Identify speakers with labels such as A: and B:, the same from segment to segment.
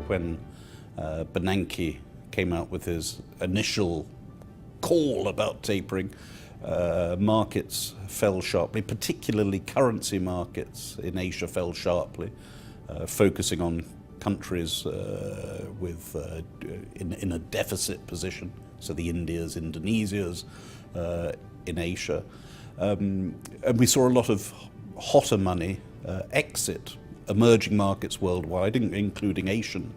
A: when Bernanke came out with his initial call about tapering, markets fell sharply, particularly currency markets in Asia fell sharply, focusing on countries in a deficit position, so the Indias, Indonesias in Asia. And we saw a lot of hotter money exit emerging markets worldwide, including Asian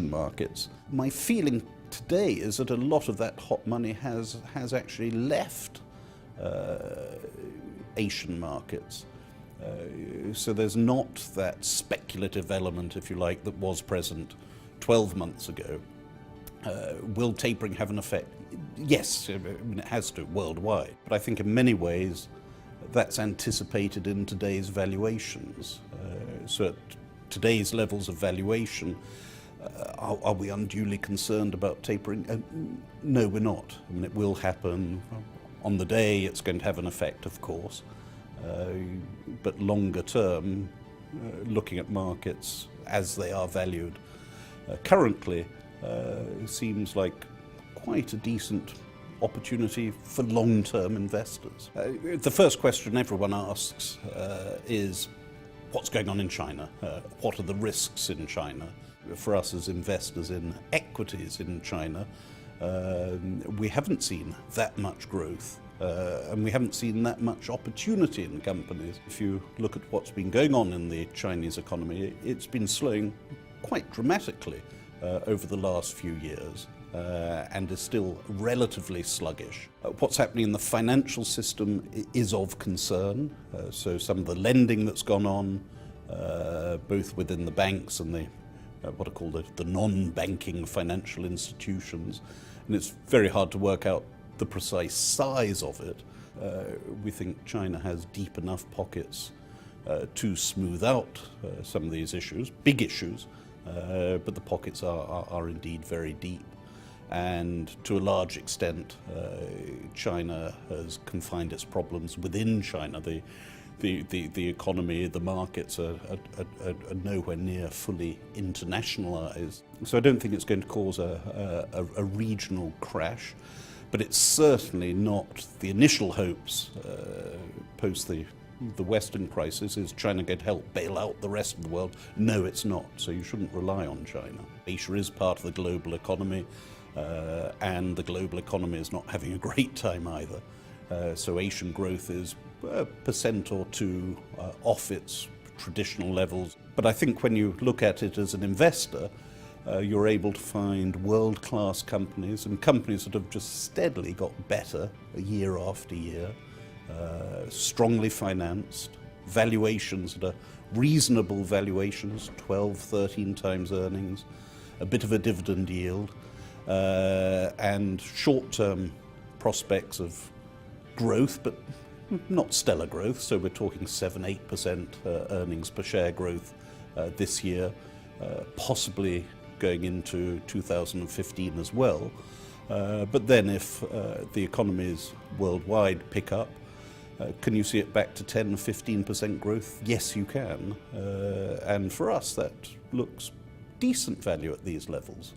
A: markets. My feeling today is that a lot of that hot money has actually left Asian markets. So there's not that speculative element, if you like, that was present 12 months ago. Will tapering have an effect? Yes, I mean, it has to worldwide. But I think in many ways that's anticipated in today's valuations. So at today's levels of valuation, are we unduly concerned about tapering? No, we're not. I mean, it will happen. On the day, it's going to have an effect, of course. But longer term, looking at markets as they are valued currently, seems like quite a decent opportunity for long-term investors. The first question everyone asks is, what's going on in China? What are the risks in China? For us as investors in equities in China, we haven't seen that much growth. And we haven't seen that much opportunity in companies. If you look at what's been going on in the Chinese economy, it's been slowing quite dramatically over the last few years and is still relatively sluggish. What's happening in the financial system is of concern. So some of the lending that's gone on, both within the banks and the what are called the non-banking financial institutions, and it's very hard to work out the precise size of it. We think China has deep enough pockets to smooth out some of these issues, big issues, but the pockets are indeed very deep. And to a large extent, China has confined its problems within China. The economy, the markets are nowhere near fully internationalized. So I don't think it's going to cause a regional crash. But it's certainly not the initial hopes post the Western crisis. Is China going to help bail out the rest of the world? No, it's not. So you shouldn't rely on China. Asia is part of the global economy, and the global economy is not having a great time either. So Asian growth is 1% or 2% off its traditional levels. But I think when you look at it as an investor, you're able to find world-class companies and companies that have just steadily got better year after year, strongly financed, valuations that are reasonable valuations, 12, 13 times earnings, a bit of a dividend yield, and short-term prospects of growth, but not stellar growth. So we're talking 7-8% earnings per share growth this year, possibly going into 2015 as well. But then if the economies worldwide pick up, can you see it back to 10-15% growth? Yes, you can. And for us, that looks decent value at these levels.